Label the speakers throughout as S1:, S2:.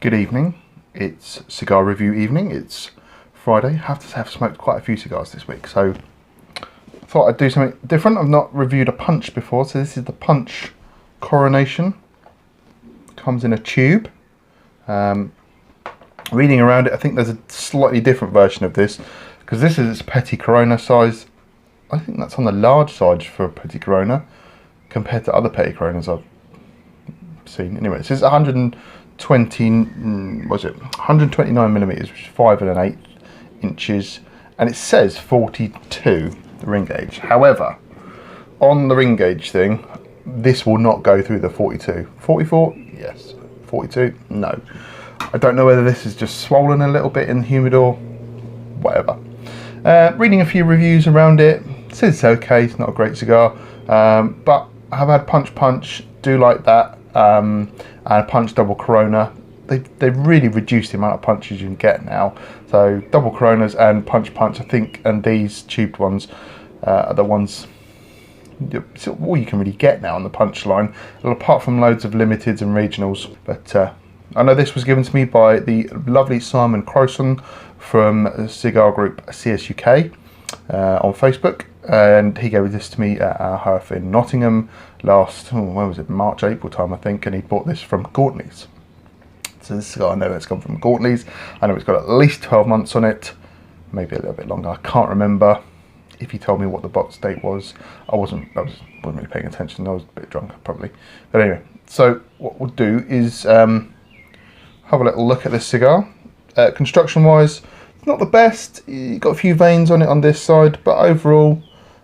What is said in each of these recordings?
S1: Good evening, it's cigar review evening. It's Friday. I have to say I've smoked quite a few cigars this week, so I thought I'd do something different. I've not reviewed a punch before, so this is the punch Coronation. Comes in a tube. Reading around it, I think there's a slightly different version of this, because this is its Petit Corona size. I think that's on the large side for a Petit Corona compared to other Petit Coronas I've seen. Anyway, this is 129 millimeters, which is 5 1/8 inches, and it says 42, the ring gauge. However, on the ring gauge thing, this will not go through the 42. 44, yes. 42, no. I don't know whether this is just swollen a little bit in the humidor, whatever. Reading a few reviews around it, says it's okay, it's not a great cigar, but I have had punch, do like that, and punch double Corona. They've really reduced the amount of punches you can get now. So double Coronas and punch, I think, and these tubed ones are the ones, it's all you can really get now on the punch line, apart from loads of limiteds and regionals. But I know this was given to me by the lovely Simon Crowson from cigar group CSUK on Facebook, and he gave this to me at our hearth in Nottingham last, when was it, March, April time I think, and he bought this from Gortney's. So this cigar, I know it's come from Gortney's. I know it's got at least 12 months on it, maybe a little bit longer, I can't remember. If he told me what the box date was, I wasn't really paying attention. I was a bit drunk probably. But anyway, so what we'll do is have a little look at this cigar. Construction wise, it's not the best. You've got a few veins on it on this side, but overall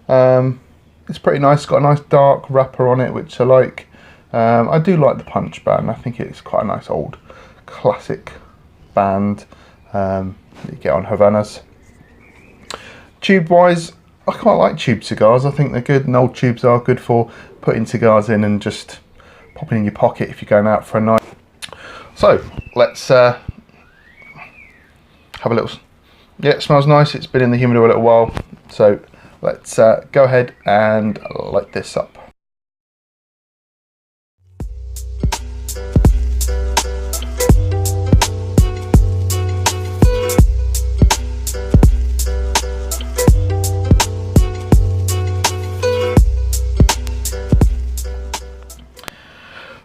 S1: it's pretty nice. It's got a nice dark wrapper on it, which I like. I do like the punch band. I think it's quite a nice old classic band that you get on Havanas. Tube wise, I quite like tube cigars. I think they're good, and old tubes are good for putting cigars in and just popping in your pocket if you're going out for a night. So let's have a little. Yeah, it smells nice. It's been in the humidor a little while, so let's go ahead and light this up.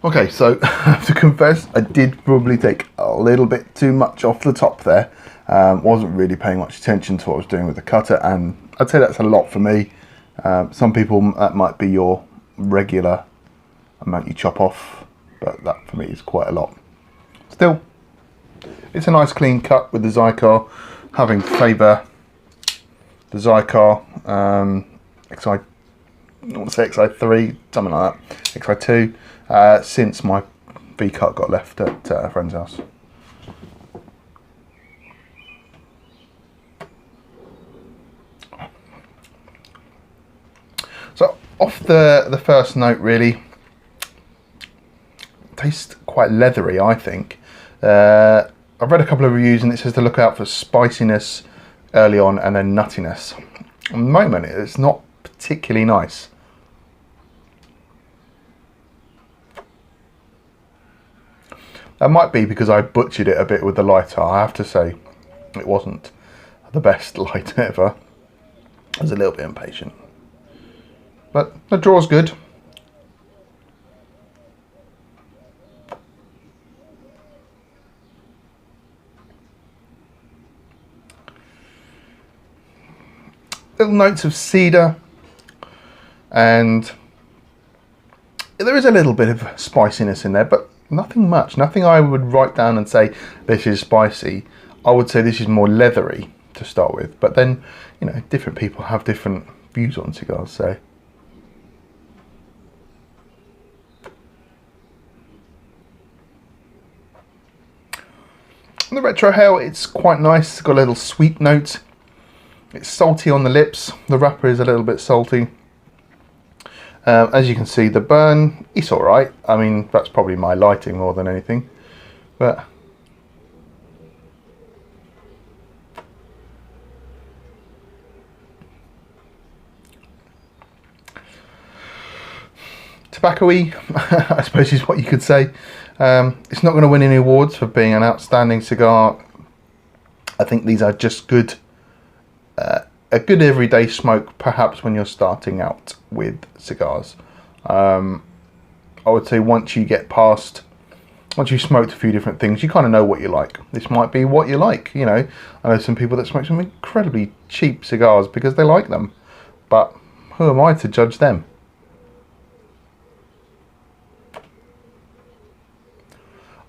S1: Okay, so I have to confess, I did probably take a little bit too much off the top there. Wasn't really paying much attention to what I was doing with the cutter, and I'd say that's a lot for me. Some people, that might be your regular amount you chop off, but that for me is quite a lot. Still, it's a nice clean cut with the Cigar, having to favour the Cigar XI, I want to say XI3, something like that, XI2. Since my V-cut got left at a friend's house. So off the first note, really, tastes quite leathery, I think. I've read a couple of reviews and it says to look out for spiciness early on and then nuttiness. At the moment, it's not particularly nice. That might be because I butchered it a bit with the lighter. I have to say, it wasn't the best lighter ever. I was a little bit impatient. But the draw's good. Little notes of cedar, and there is a little bit of spiciness in there, but nothing much. Nothing I would write down and say this is spicy. I would say this is more leathery to start with, but then, you know, different people have different views on cigars, so. The retrohale, it's quite nice. It's got a little sweet note. It's salty on the lips. The wrapper is a little bit salty. As you can see, the burn, it's alright. I mean, that's probably my lighting more than anything. But Tobacco-y, I suppose is what you could say. It's not going to win any awards for being an outstanding cigar. I think these are just good, a good everyday smoke, perhaps when you're starting out with cigars. I would say once you smoked a few different things, you kind of know what you like. This might be what you like, you know. I know some people that smoke some incredibly cheap cigars because they like them, but who am I to judge them?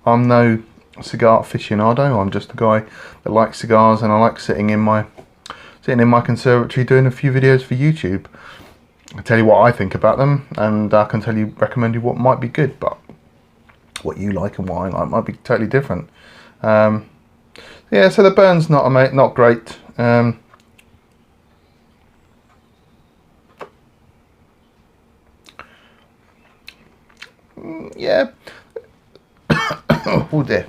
S1: I'm no cigar aficionado. I'm just a guy that likes cigars, and I like sitting in my conservatory doing a few videos for YouTube. I tell you what I think about them, and I can recommend you what might be good, but what you like and what I like might be totally different. Yeah, so the burn's not great. Yeah. Oh dear.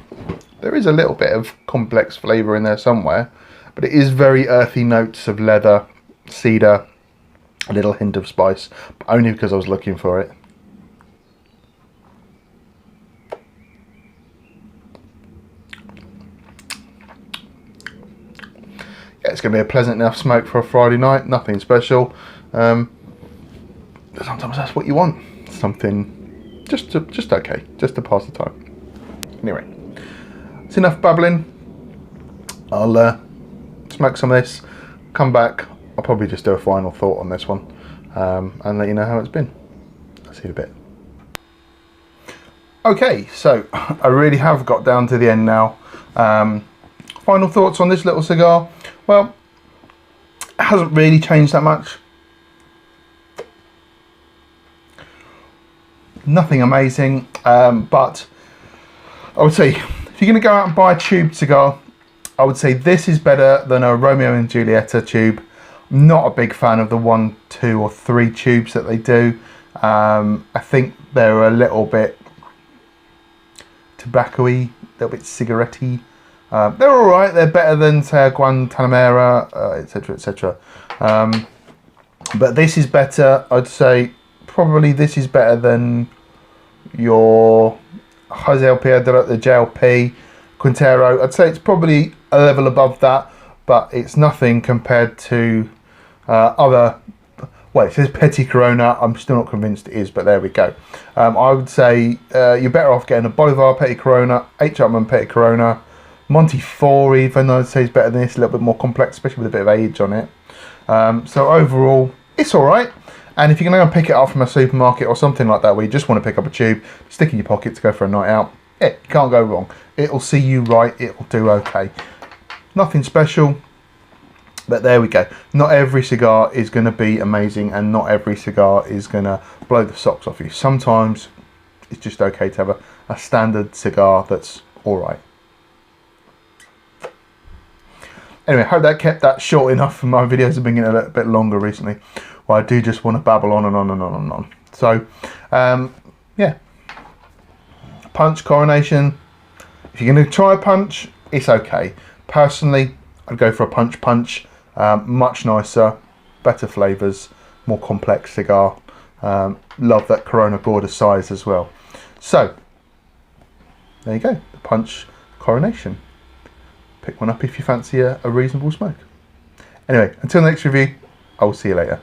S1: There is a little bit of complex flavour in there somewhere, but it is very earthy notes of leather, cedar, a little hint of spice, but only because I was looking for it. Yeah, it's going to be a pleasant enough smoke for a Friday night, nothing special. Sometimes that's what you want, something just okay, just to pass the time. Anyway, it's enough babbling. I'll smoke some of this, come back. I'll probably just do a final thought on this one, and let you know how it's been. I'll see you in a bit. Okay, so I really have got down to the end now. Final thoughts on this little cigar. Well, it hasn't really changed that much. Nothing amazing, but I would say if you're going to go out and buy a tube cigar, I would say this is better than a Romeo and Julieta tube. I'm not a big fan of the 1, 2 or 3 tubes that they do. I think they're a little bit tobacco-y, a little bit cigarette-y. They're alright, they're better than say a Guantanamera, etc, etc. But this is better. I'd say probably this is better than your Jose El Piedra, the JLP, Quintero. I'd say it's probably a level above that, but it's nothing compared to other. Well, it says Petit Corona. I'm still not convinced it is, but there we go. I would say you're better off getting a Bolivar Petit Corona, H. Upmann Petit Corona, Monty 4 even, I'd say is better than this, a little bit more complex, especially with a bit of age on it. So overall, it's alright. And if you're going to go pick it up from a supermarket or something like that, where you just want to pick up a tube, stick in your pocket to go for a night out, yeah, you can't go wrong. It'll see you right, it'll do okay. Nothing special, but there we go. Not every cigar is going to be amazing, and not every cigar is going to blow the socks off you. Sometimes it's just okay to have a standard cigar that's alright. Anyway, I hope that kept that short enough. My videos have been getting a little bit longer recently. Well, I do just want to babble on and on and on and on. So, yeah. Punch, Coronation. If you're going to try a punch, it's okay. Personally, I'd go for a punch. Much nicer, better flavours, more complex cigar. Love that Corona Gorda size as well. So, there you go. The Punch Coronation. Pick one up if you fancy a reasonable smoke. Anyway, until the next review, I will see you later.